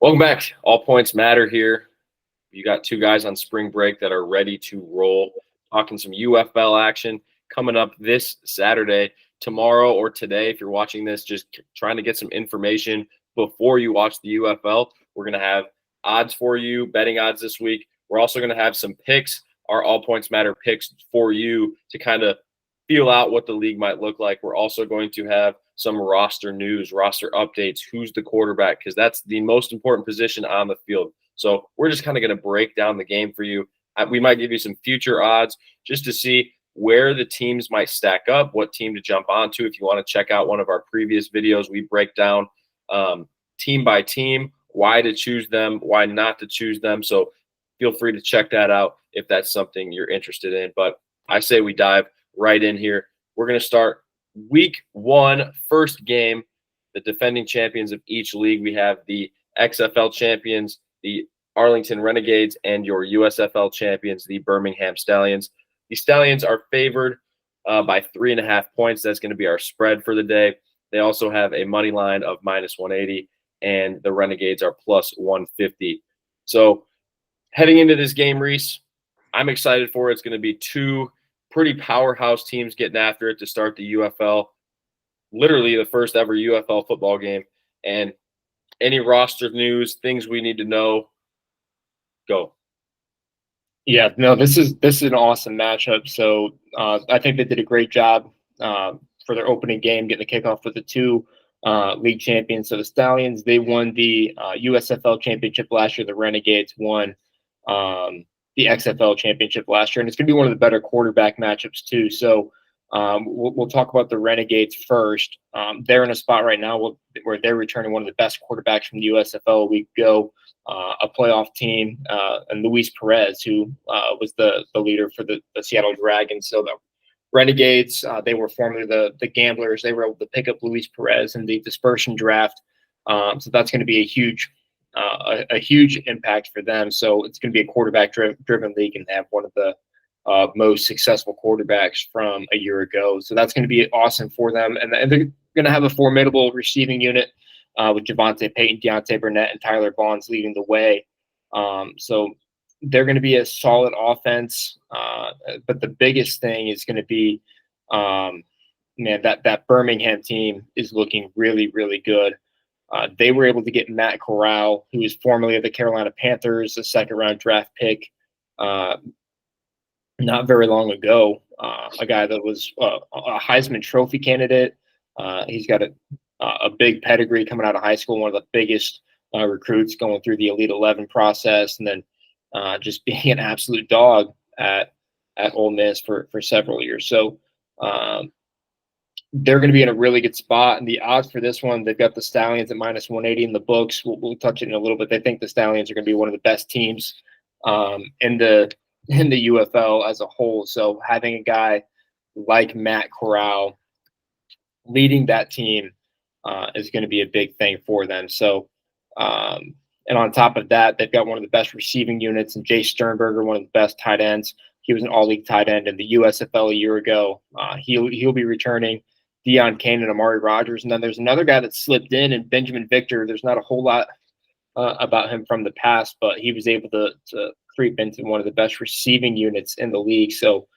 Welcome back. All points matter here. You got two guys on spring break that are ready to roll. Talking some UFL action coming up this Saturday, tomorrow, or today. If you're watching this, just trying to get some information before you watch the UFL. We're going to have odds for you, betting odds this week. We're also going to have some picks, our all points matter picks for you to kind of feel out what the league might look like. We're also going to have some roster news, roster updates, who's the quarterback, because that's the most important position on the field. So we're just kind of going to break down the game for you. We might give you some future odds just to see where the teams might stack up, what team to jump onto. If you want to check out one of our previous videos, we break down team by team, why to choose them, why not to choose them. So feel free to check that out if that's something you're interested in. But I say we dive right in here. We're going to start week one, first game, the defending champions of each league. We have the XFL champions, the Arlington Renegades, and your USFL champions, the Birmingham Stallions. The Stallions are favored by 3.5 points. That's going to be our spread for the day. They also have a money line of -180, and the Renegades are +150. So heading into this game, Reese, I'm excited for it. It's going to be two pretty powerhouse teams getting after it to start the UFL. Literally the first ever UFL football game. And any roster news, things we need to know, go. Yeah, no, this is an awesome matchup. So I think they did a great job for their opening game, getting the kickoff with the two league champions. So the Stallions, they won the USFL championship last year. The Renegades won the XFL championship last year, and it's going to be one of the better quarterback matchups too. So we'll talk about the Renegades first. They're in a spot right now where they're returning one of the best quarterbacks from the USFL a week ago, a playoff team, and Luis Perez, who was the leader for the Seattle Dragons. So the Renegades, they were formerly the Gamblers. They were able to pick up Luis Perez in the dispersion draft. So that's going to be a huge impact for them. So it's going to be a quarterback-driven league, and they have one of the most successful quarterbacks from a year ago. So that's going to be awesome for them. And they're going to have a formidable receiving unit with Javonte Payton, Deontay Burnett, and Tyler Vaughns leading the way. So they're going to be a solid offense. But the biggest thing is going to be, that Birmingham team is looking really, really good. They were able to get Matt Corral, who is formerly of the Carolina Panthers, a second-round draft pick, not very long ago. A guy that was a Heisman Trophy candidate. He's got a big pedigree coming out of high school, one of the biggest recruits going through the Elite 11 process, and then just being an absolute dog at Ole Miss for several years. So they're going to be in a really good spot. And the odds for this one, they've got the Stallions at -180 in the books. We'll touch it in a little bit. They think the Stallions are going to be one of the best teams in the UFL as a whole. So having a guy like Matt Corral leading that team is going to be a big thing for them. So, and on top of that, they've got one of the best receiving units, and Jay Sternberger, one of the best tight ends. He was an all-league tight end in the USFL a year ago. He'll be returning. Deion Kane and Amari Rogers. And then there's another guy that slipped in, and Benjamin Victor. There's not a whole lot about him from the past, but he was able to creep into one of the best receiving units in the league. So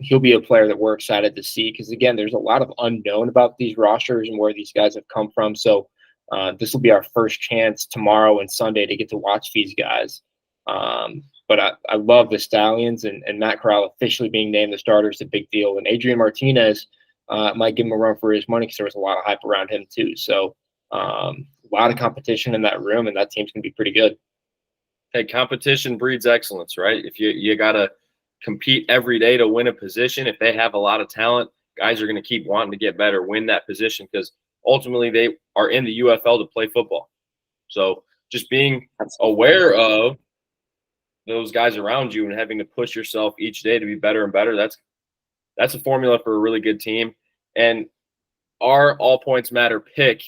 he'll be a player that we're excited to see because, again, there's a lot of unknown about these rosters and where these guys have come from. So this will be our first chance tomorrow and Sunday to get to watch these guys. But I love the Stallions, and Matt Corral officially being named the starter is a big deal. And Adrian Martinez might give him a run for his money because there was a lot of hype around him too. So a lot of competition in that room, and that team's going to be pretty good. Hey, competition breeds excellence, right? If you got to compete every day to win a position, if they have a lot of talent, guys are going to keep wanting to get better, win that position, because ultimately they are in the UFL to play football. So just being aware of those guys around you and having to push yourself each day to be better and better, that's a formula for a really good team. And our all points matter pick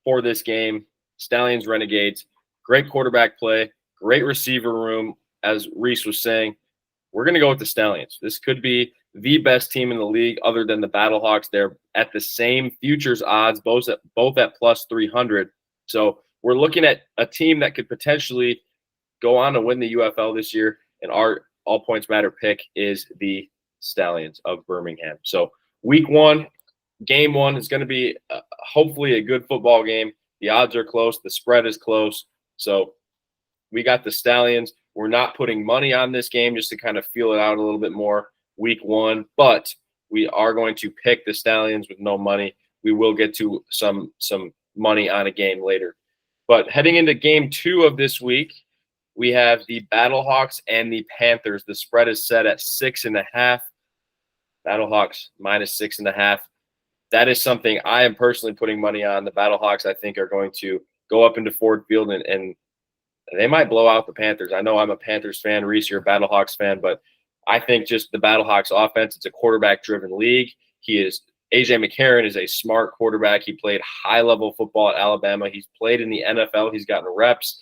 for this game, Stallions Renegades, great quarterback play, great receiver room. As Reese was saying, we're going to go with the Stallions. This could be the best team in the league other than the Battlehawks. They're at the same futures odds, both at plus 300. So we're looking at a team that could potentially go on to win the UFL this year. And our all points matter pick is the Stallions of Birmingham. So week 1, game 1 is going to be hopefully a good football game. The odds are close. The spread is close. So we got the Stallions. We're not putting money on this game just to kind of feel it out a little bit more week 1, but we are going to pick the Stallions with no money. We will get to some money on a game later. But heading into game 2 of this week, we have the Battlehawks and the Panthers. The spread is set at 6.5. Battlehawks minus 6.5. That is something I am personally putting money on. The Battlehawks, I think, are going to go up into Ford Field and they might blow out the Panthers. I know I'm a Panthers fan. Reese, you're a Battlehawks fan, but I think just the Battlehawks offense, it's a quarterback-driven league. A.J. McCarron is a smart quarterback. He played high-level football at Alabama. He's played in the NFL. He's gotten reps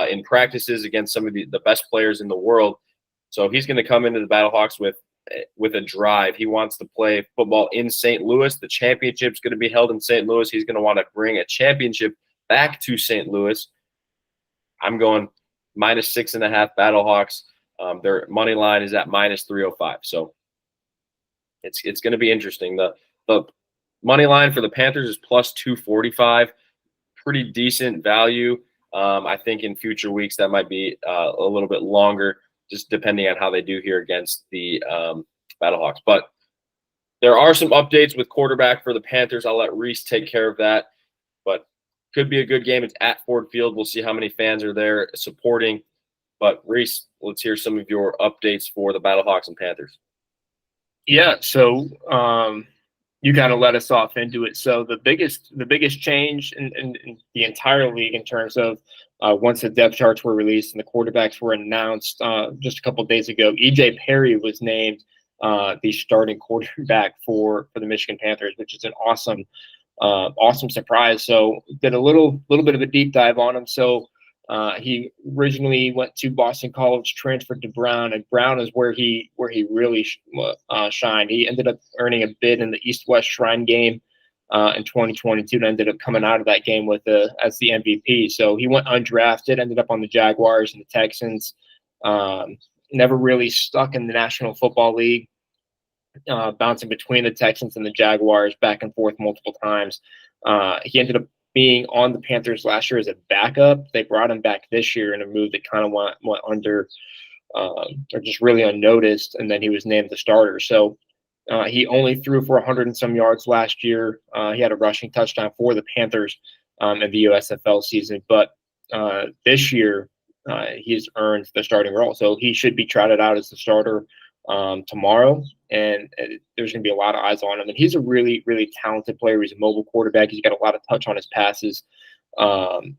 in practices against some of the best players in the world. So he's going to come into the Battlehawks with a drive. He wants to play football in St. Louis. The championship's going to be held in St. Louis. He's going to want to bring a championship back to St. Louis. I'm going minus 6.5 Battlehawks. Their money line is at minus 305. So it's going to be interesting. The money line for the Panthers is plus 245. Pretty decent value. I think in future weeks that might be a little bit longer, just depending on how they do here against the Battlehawks. But there are some updates with quarterback for the Panthers. I'll let Reese take care of that. But could be a good game. It's at Ford Field. We'll see how many fans are there supporting. But Reese, let's hear some of your updates for the Battlehawks and Panthers. Yeah, so you kind of let us off into it. So the biggest change in the entire league in terms of once the depth charts were released and the quarterbacks were announced just a couple of days ago, E.J. Perry was named the starting quarterback for the Michigan Panthers, which is an awesome surprise. So did a little bit of a deep dive on him. So he originally went to Boston College, transferred to Brown, and Brown is where he really shined. He ended up earning a bid in the East-West Shrine game in 2022, and ended up coming out of that game as the MVP. So he went undrafted, ended up on the Jaguars and the Texans. Never really stuck in the National Football League, bouncing between the Texans and the Jaguars back and forth multiple times. He ended up being on the Panthers last year as a backup. They brought him back this year in a move that kind of went under or just really unnoticed, and then he was named the starter. So he only threw for 100 and some yards last year. He had a rushing touchdown for the Panthers in the USFL season, but this year he's earned the starting role. So he should be trotted out as the starter tomorrow, and there's going to be a lot of eyes on him. And he's a really, really talented player. He's a mobile quarterback. He's got a lot of touch on his passes. And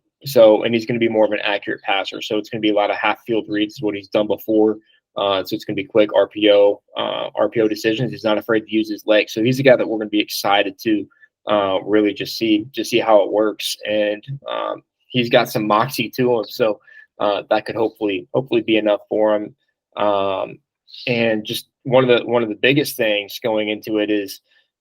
he's going to be more of an accurate passer. So it's going to be a lot of half field reads, is what he's done before. So it's going to be quick RPO decisions. He's not afraid to use his legs. So he's a guy that we're going to be excited to really just see how it works. And he's got some moxie to him. So that could hopefully be enough for him. And just one of the biggest things going into it is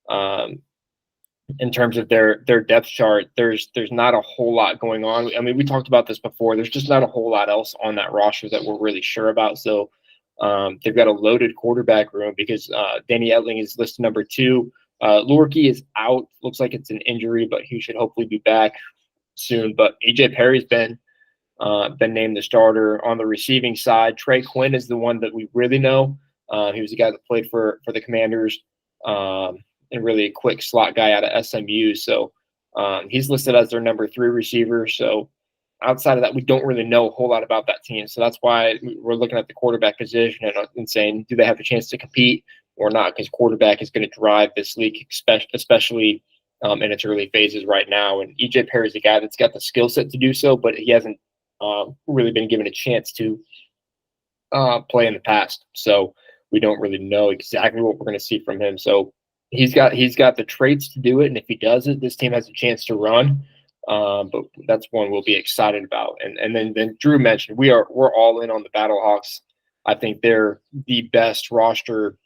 in terms of their depth chart, there's not a whole lot going on. I mean, we talked about this before. There's just not a whole lot else on that roster that we're really sure about. So they've got a loaded quarterback room because Danny Etling is listed number 2. Lurkey is out. Looks like it's an injury, but he should hopefully be back soon. But E.J. Perry's been named the starter. On the receiving side, Trey Quinn is the one that we really know. He was the guy that played for the Commanders and really a quick slot guy out of SMU. So he's listed as their number 3 receiver. So outside of that, we don't really know a whole lot about that team. So that's why we're looking at the quarterback position and saying, do they have a chance to compete or not? Because quarterback is going to drive this league, especially in its early phases right now. And E.J. Perry is a guy that's got the skill set to do so, but he hasn't really been given a chance to play in the past. So we don't really know exactly what we're going to see from him. So he's got the traits to do it, and if he does it, this team has a chance to run. But that's one we'll be excited about. And then Drew mentioned we're all in on the Battlehawks. I think they're the best roster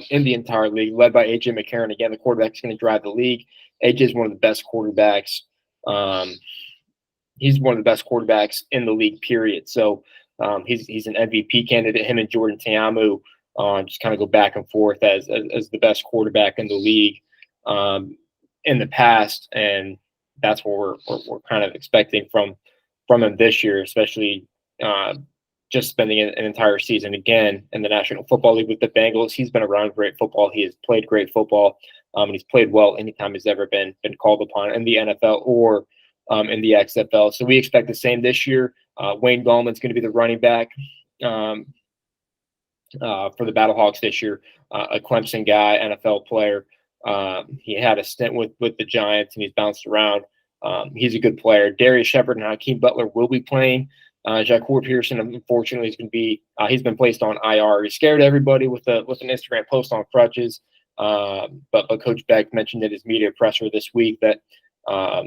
in the entire league, led by A.J. McCarron. Again, the quarterback is going to drive the league. A.J. is one of the best quarterbacks He's one of the best quarterbacks in the league, period. So he's an MVP candidate. Him and Jordan Ta'amu just kind of go back and forth as the best quarterback in the league in the past, and that's what we're kind of expecting from him this year, especially just spending an entire season again in the National Football League with the Bengals. He's been around great football. He has played great football, and he's played well anytime he's ever been called upon in the NFL or in the XFL. So we expect the same this year. Wayne Gallman's going to be the running back for the Battlehawks this year, a Clemson guy, NFL player. He had a stint with the Giants, and he's bounced around. He's a good player. Darius Shepard and Hakeem Butler will be playing. Jacour Pearson, unfortunately, is going to be he's been placed on IR. He scared everybody with an Instagram post on crutches. But Coach Beck mentioned at his media presser this week that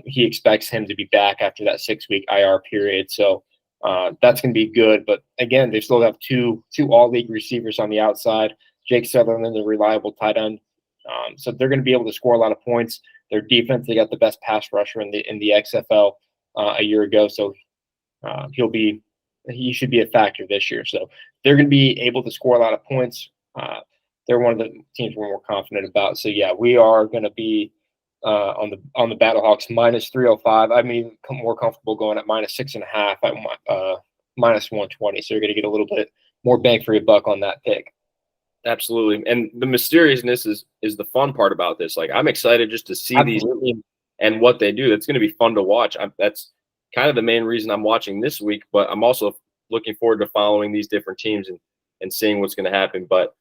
he expects him to be back after that 6-week IR period. So that's going to be good. But again, they still have two all-league receivers on the outside. Jake Sutherland, the reliable tight end. So they're going to be able to score a lot of points. Their defense, they got the best pass rusher in the XFL a year ago. So he should be a factor this year. So they're going to be able to score a lot of points. They're one of the teams we're more confident about. So yeah, we are going to be on the Battlehawks minus 305. I mean, more comfortable going at minus 6.5 at minus 120. So you're going to get a little bit more bang for your buck on that pick. Absolutely. And the mysteriousness is the fun part about this. Like, I'm excited just to see Absolutely. these and what they do. It's going to be fun to watch. That's kind of the main reason I'm watching this week, but I'm also looking forward to following these different teams and seeing what's going to happen. But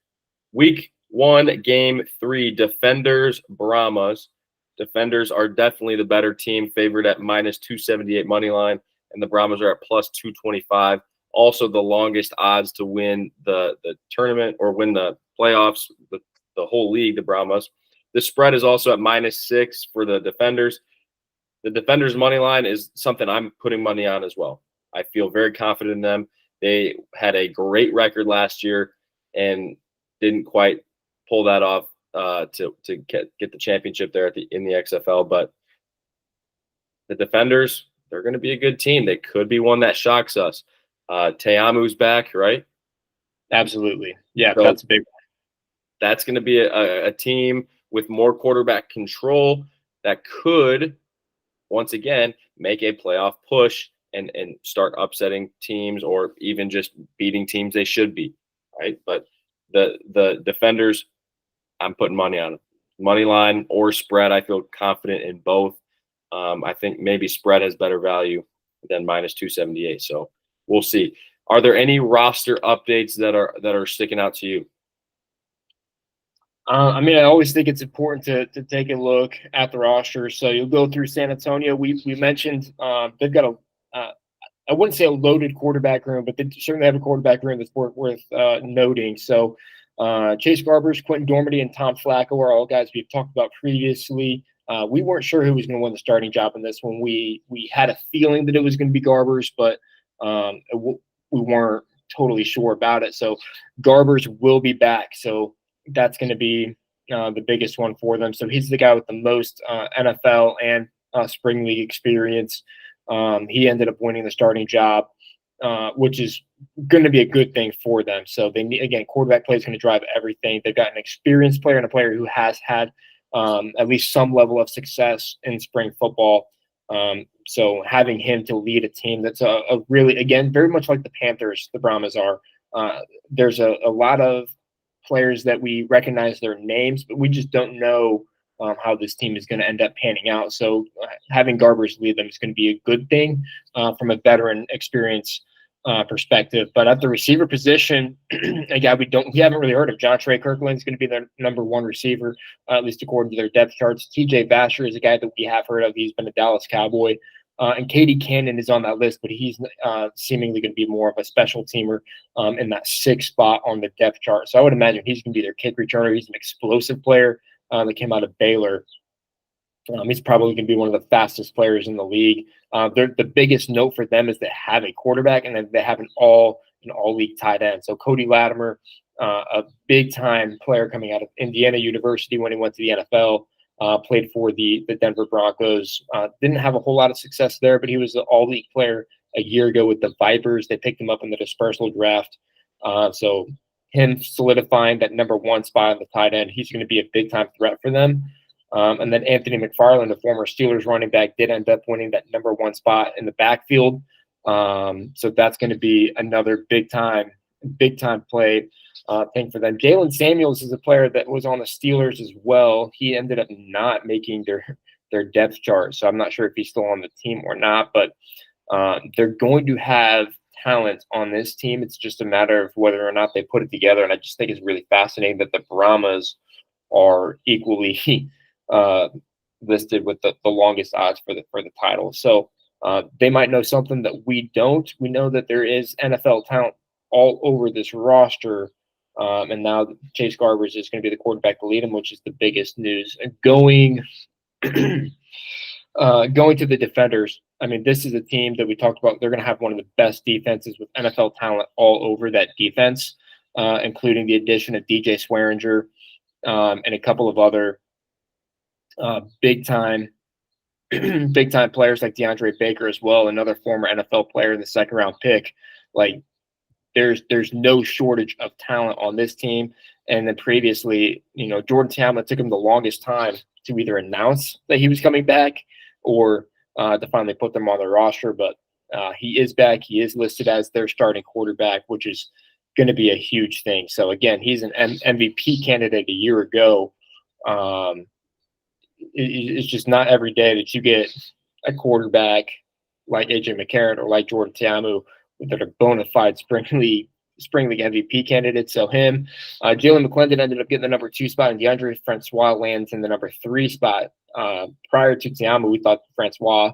week 1, game 3, Defenders, Brahmas. Defenders are definitely the better team, favored at minus 278 money line, and the Brahmas are at plus 225. Also the longest odds to win the tournament or win the playoffs, the whole league, the Brahmas. The spread is also at minus 6 for the Defenders. The Defenders money line is something I'm putting money on as well. I feel very confident in them. They had a great record last year and didn't quite pull that off to get the championship there in the XFL. But the Defenders, they're going to be a good team. They could be one that shocks us. Teamu's back, right? Absolutely. Yeah, so that's a big one. That's going to be a team with more quarterback control that could, once again, make a playoff push and start upsetting teams or even just beating teams they should beat, right? But the Defenders, I'm putting money on them. Money line or spread, I feel confident in both. I think maybe spread has better value than minus 278. So we'll see. Are there any roster updates that are sticking out to you? I mean, I always think it's important to take a look at the roster. So you'll go through San Antonio. We mentioned they've got I wouldn't say a loaded quarterback room, but they certainly have a quarterback room that's worth noting. So Chase Garbers, Quentin Dormady, and Tom Flacco are all guys we've talked about previously. We weren't sure who was going to win the starting job in this one. We had a feeling that it was going to be Garbers, but we weren't totally sure about it. So Garbers will be back. So that's going to be the biggest one for them. So he's the guy with the most NFL and spring league experience. He ended up winning the starting job, which is going to be a good thing for them. So they need, again, quarterback play is going to drive everything. They've got an experienced player and a player who has had at least some level of success in spring football. So having him to lead a team that's a really, again, very much like the Panthers, the Brahmas are. There's a lot of players that we recognize their names, but we just don't know how this team is going to end up panning out. So having Garbers lead them is going to be a good thing from a veteran experience perspective. But at the receiver position, a guy we haven't really heard of, John Trey Kirkland is going to be their number 1 receiver, at least according to their depth charts. TJ Vasher is a guy that we have heard of. He's been a Dallas Cowboy. And Katie Cannon is on that list, but he's seemingly going to be more of a special teamer in that 6th spot on the depth chart. So I would imagine he's going to be their kick returner. He's an explosive player that came out of Baylor. He's probably going to be one of the fastest players in the league. The biggest note for them is they have a quarterback and they have an all-league tight end. So Cody Latimer, a big-time player coming out of Indiana University when he went to the NFL. played for the Denver Broncos. Didn't have a whole lot of success there, but he was an all-league player a year ago with the Vipers. They picked him up in the dispersal draft. So him solidifying that number one spot on the tight end, he's going to be a big-time threat for them. And then Anthony McFarland, the former Steelers running back, did end up winning that number one spot in the backfield. So that's going to be another big-time play thing for them. Jalen Samuels is a player that was on the Steelers as well. He ended up not making their depth chart, so I'm not sure if he's still on the team or not. But they're going to have talent on this team. It's just a matter of whether or not they put it together. And I just think it's really fascinating that the Brahmas are equally listed with the longest odds for the title. So they might know something that we don't. We know that there is NFL talent all over this roster. And now Chase Garbers is going to be the quarterback to lead them, which is the biggest news. And going to the Defenders, I mean, this is a team that we talked about. They're going to have one of the best defenses with NFL talent all over that defense, including the addition of DJ Swearinger and a couple of other big-time players like DeAndre Baker as well, another former NFL player in the second-round pick. Like, there's no shortage of talent on this team. And then previously, Jordan Ta'amu took him the longest time to either announce that he was coming back or to finally put them on the roster. But he is back. He is listed as their starting quarterback, which is going to be a huge thing. So, again, he's an MVP candidate a year ago. It's just not every day that you get a quarterback like A.J. McCarron or like Jordan Ta'amu that are bona fide spring league MVP candidates. So him, Jalen McClendon ended up getting the number 2 spot, and DeAndre Francois lands in the number 3 spot. Prior to Ta'amu, we thought Francois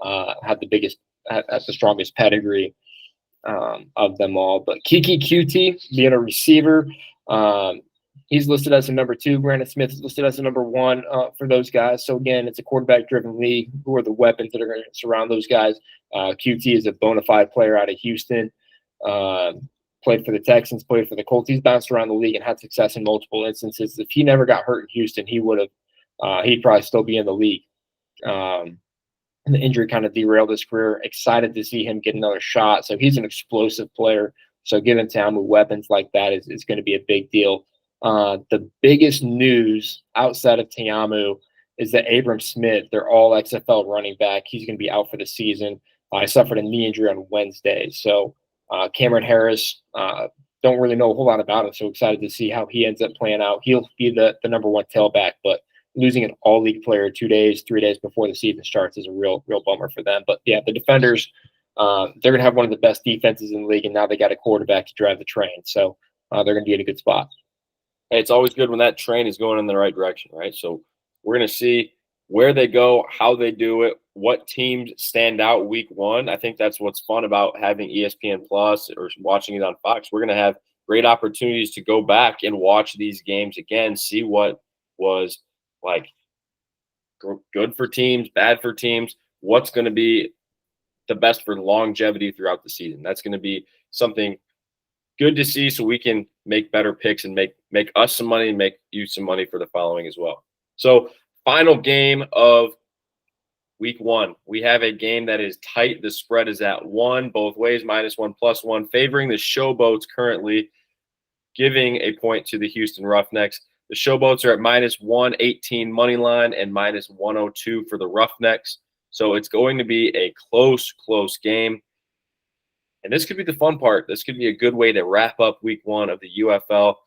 had the strongest pedigree of them all. But Kiki QT being a receiver, he's listed as a number 2. Brandon Smith is listed as a number 1 for those guys. So, again, it's a quarterback-driven league. Who are the weapons that are going to surround those guys? QT is a bona fide player out of Houston. Played for the Texans, played for the Colts. He's bounced around the league and had success in multiple instances. If he never got hurt in Houston, he'd probably still be in the league. And the injury kind of derailed his career. Excited to see him get another shot. So he's an explosive player. So giving Ta'amu weapons like that is going to be a big deal. The biggest news outside of Ta'amu is that Abram Smith, their all XFL running back, he's going to be out for the season. I suffered a knee injury on Wednesday. So Cameron Harris, don't really know a whole lot about him. So excited to see how he ends up playing out. He'll be the number 1 tailback, but losing an all-league player 3 days before the season starts is a real bummer for them. But yeah, the Defenders, they're going to have one of the best defenses in the league, and now they got a quarterback to drive the train. So they're going to be in a good spot. Hey, it's always good when that train is going in the right direction, right? So we're going to see where they go, how they do it, what teams stand out week 1. I think that's what's fun about having ESPN Plus or watching it on Fox. We're going to have great opportunities to go back and watch these games again, see what was like good for teams, bad for teams, what's going to be the best for longevity throughout the season. That's going to be something good to see so we can make better picks and make us some money and make you some money for the following as well. So final game of week 1. We have a game that is tight. The spread is at 1 both ways, -1, +1, favoring the Showboats currently, giving a point to the Houston Roughnecks. The Showboats are at -118 money line and -102 for the Roughnecks. So it's going to be a close game. And this could be the fun part. This could be a good way to wrap up week 1 of the UFL.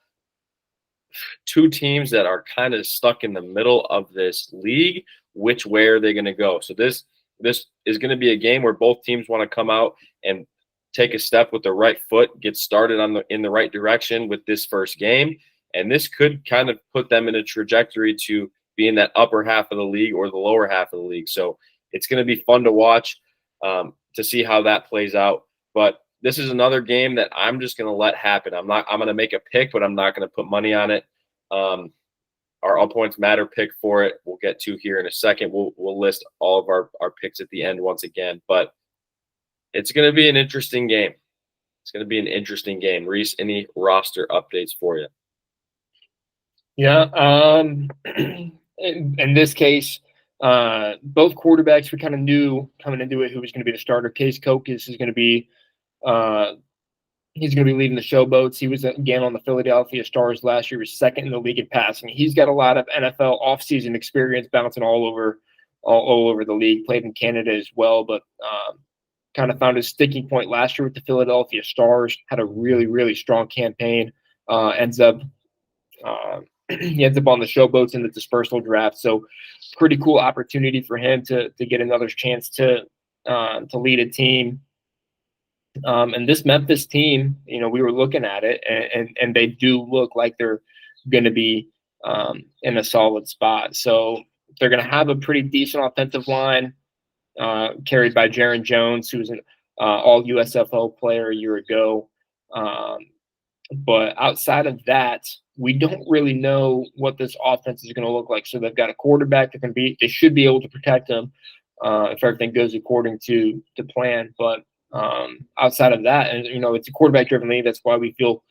2 teams that are kind of stuck in the middle of this league. Which way are they going to go? So this is going to be a game where both teams want to come out and take a step with the right foot, get started in the right direction with this first game. And this could kind of put them in a trajectory to be in that upper half of the league or the lower half of the league. So it's going to be fun to watch to see how that plays out. But this is another game that I'm just going to let happen. I'm going to make a pick, but I'm not going to put money on it. Our All Points Matter pick for it, we'll get to here in a second. We'll list all of our picks at the end once again. But it's going to be an interesting game. It's going to be an interesting game. Reese, any roster updates for you? Yeah, in this case, both quarterbacks we kind of knew coming into it who was going to be the starter. Case Cokus is going to be he's going to be leading the Showboats. He was again on the Philadelphia Stars last year. He was second in the league in passing. He's got a lot of NFL offseason experience, bouncing all over the league. Played in Canada as well, but kind of found his sticking point last year with the Philadelphia Stars. Had a really strong campaign. Ends up he ends up on the Showboats in the dispersal draft. So pretty cool opportunity for him to get another chance to lead a team. And this Memphis team, we were looking at it, and they do look like they're going to be in a solid spot. So they're going to have a pretty decent offensive line carried by Jaron Jones, who's an all USFL player a year ago. But outside of that, we don't really know what this offense is going to look like. So they've got a quarterback that they should be able to protect him if everything goes according to plan. But outside of that, and it's a quarterback-driven league. That's why we feel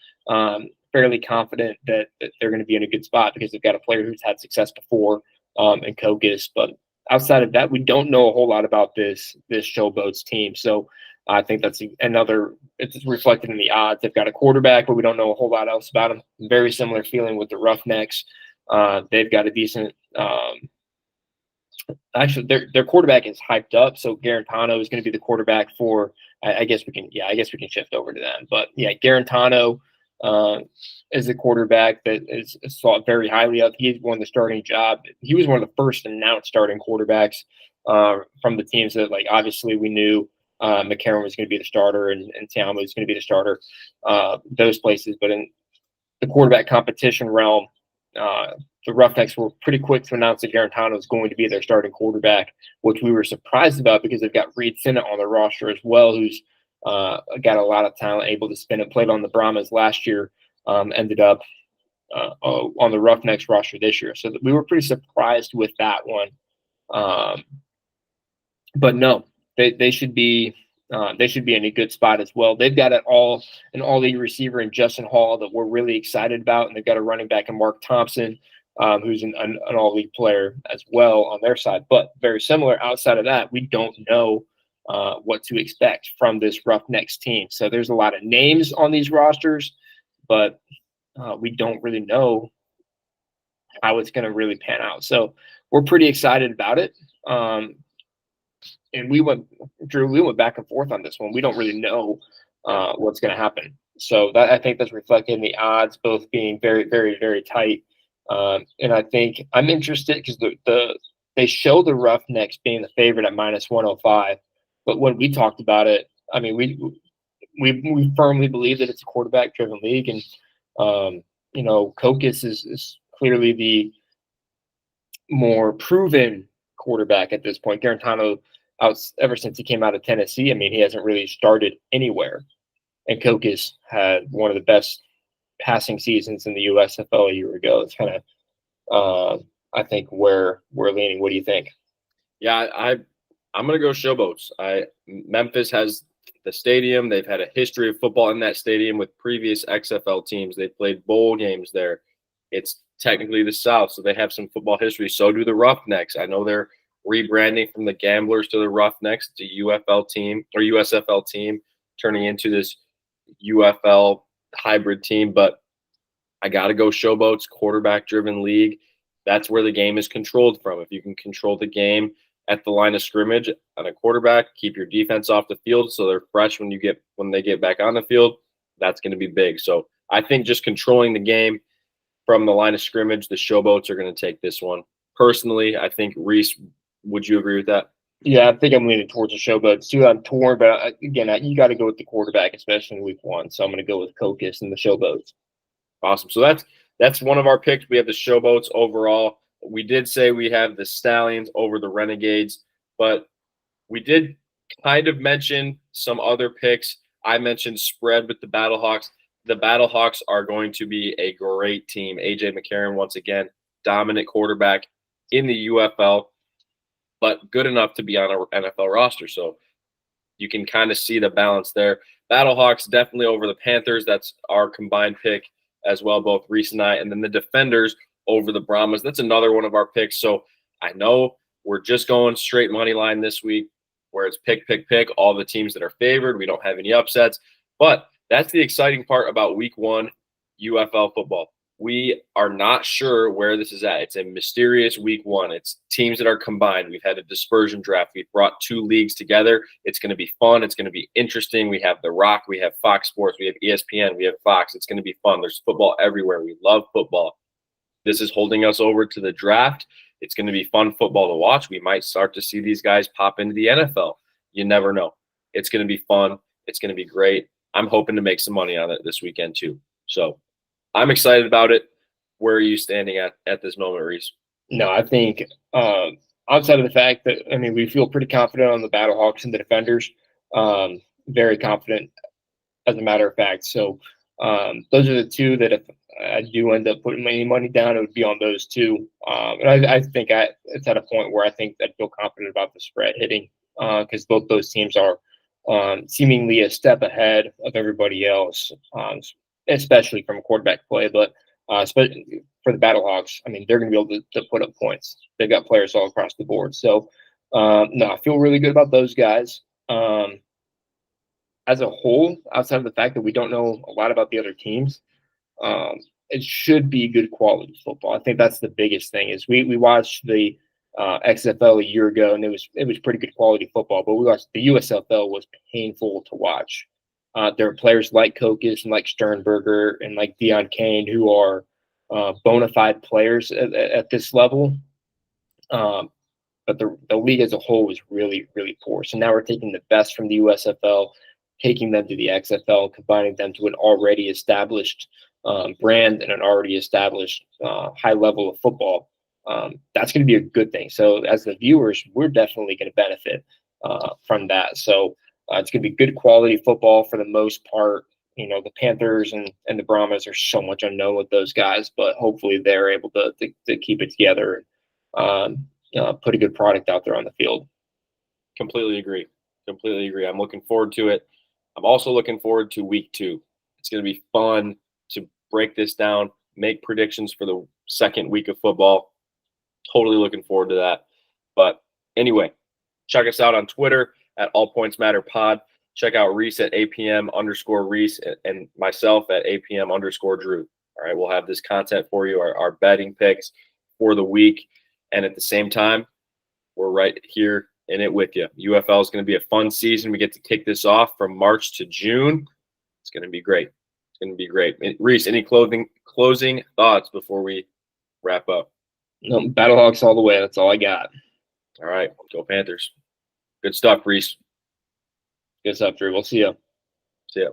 fairly confident that they're going to be in a good spot because they've got a player who's had success before in Cokus. But outside of that, we don't know a whole lot about this Showboats team. So I think that's it's reflected in the odds. They've got a quarterback, but we don't know a whole lot else about them. Very similar feeling with the Roughnecks. They've got a decent actually their quarterback is hyped up. So Garantano is going to be the quarterback for I guess we can shift over to them. But yeah, Garantano is a quarterback that is thought very highly of. He's won the starting job. He was one of the first announced starting quarterbacks from the teams that, like, obviously we knew McCarron was going to be the starter and Tiamo was going to be the starter, those places. But in the quarterback competition realm, the Roughnecks were pretty quick to announce that Garantano was going to be their starting quarterback, which we were surprised about because they've got Reed Sinnott on the roster as well, who's got a lot of talent, able to spin it, played on the Brahmas last year, ended up on the Roughnecks roster this year. So we were pretty surprised with that one. But no, they should be in a good spot as well. They've got an all-league receiver in Justin Hall that we're really excited about, and they've got a running back in Mark Thompson, who's an all-league player as well on their side. But very similar. Outside of that, we don't know what to expect from this Roughnecks team. So there's a lot of names on these rosters, but we don't really know how it's going to really pan out. So we're pretty excited about it. And Drew, we went back and forth on this one. We don't really know what's going to happen. So I think that's reflected in the odds, both being very, very, very tight. And I think I'm interested because they show the Roughnecks being the favorite at -105. But when we talked about it, I mean, we firmly believe that it's a quarterback-driven league, and Cokus is clearly the more proven quarterback at this point. Garantano, ever since he came out of Tennessee, I mean, he hasn't really started anywhere. And Cokus had one of the best passing seasons in the USFL a year ago. It's kind of, I think, where we're leaning. What do you think? Yeah, I'm going to go Showboats. Memphis has the stadium. They've had a history of football in that stadium with previous XFL teams. They've played bowl games there. It's technically the South, so they have some football history. So do the Roughnecks. I know they're rebranding from the Gamblers to the Roughnecks. It's a UFL team or USFL team turning into this UFL hybrid team. But I got to go Showboats, quarterback-driven league. That's where the game is controlled from. If you can control the game at the line of scrimmage on a quarterback, keep your defense off the field so they're fresh when they get back on the field, that's going to be big. So I think just controlling the game from the line of scrimmage, the Showboats are going to take this one. Personally, I think, Reese, would you agree with that? Yeah, I think I'm leaning towards the Showboats too. I'm torn, but again, you got to go with the quarterback, especially in week one. So I'm going to go with Cokus and the Showboats. Awesome. So that's one of our picks. We have the Showboats overall. We did say we have the Stallions over the Renegades, but we did kind of mention some other picks. I mentioned spread with the Battlehawks. The Battlehawks are going to be a great team. AJ McCarron, once again, dominant quarterback in the UFL, but good enough to be on an NFL roster. So you can kind of see the balance there. Battlehawks definitely over the Panthers. That's our combined pick as well, both Reese and I. And then the Defenders over the Brahmas. That's another one of our picks. So I know we're just going straight money line this week, where it's pick, all the teams that are favored. We don't have any upsets. But that's the exciting part about week 1 UFL football. We are not sure where this is at. It's a mysterious week 1. It's teams that are combined. We've had a dispersion draft. We've brought 2 leagues together. It's going to be fun. It's going to be interesting. We have The Rock. We have Fox Sports. We have ESPN. We have Fox. It's going to be fun. There's football everywhere. We love football. This is holding us over to the draft. It's going to be fun football to watch. We might start to see these guys pop into the NFL. You never know. It's going to be fun. It's going to be great. I'm hoping to make some money on it this weekend too. So I'm excited about it. Where are you standing at this moment, Reese? No, I think outside of the fact that, I mean, we feel pretty confident on the Battlehawks and the Defenders. Very confident, as a matter of fact. So those are the 2 that if I do end up putting any money down, it would be on those 2. And I think it's at a point where I think I feel confident about the spread hitting, because both those teams are seemingly a step ahead of everybody else, especially from quarterback play. But especially for the Battlehawks, I mean, they're going to be able to put up points. They've got players all across the board. So, no, I feel really good about those guys. As a whole, outside of the fact that we don't know a lot about the other teams, it should be good quality football. I think that's the biggest thing. Is we watched the XFL a year ago, and it was pretty good quality football. But we watched the USFL was painful to watch. There are players like Kokis and like Sternberger and like Deion Kane who are bona fide players at this level. But the league as a whole was really, really poor. So now we're taking the best from the USFL, taking them to the XFL, combining them to an already established brand and an already established high level of football. That's going to be a good thing. So as the viewers, we're definitely going to benefit from that. So it's going to be good quality football for the most part. You know, the Panthers and the Brahmas are so much unknown with those guys, but hopefully they're able to keep it together and put a good product out there on the field. Completely agree. I'm looking forward to it. I'm also looking forward to week 2. It's going to be fun to break this down, make predictions for the second week of football. Totally looking forward to that. But anyway, check us out on Twitter at All Points Matter Pod. Check out Reese at APM_Reese and myself at APM_Drew. All right, we'll have this content for you, our betting picks for the week. And at the same time, we're right here in it with you. UFL is going to be a fun season. We get to kick this off from March to June. It's going to be great. Reese, any closing thoughts before we wrap up? No, Battlehawks all the way. That's all I got. All right, go Panthers. Good stuff, Reese. Good stuff, Drew. We'll see you. See ya.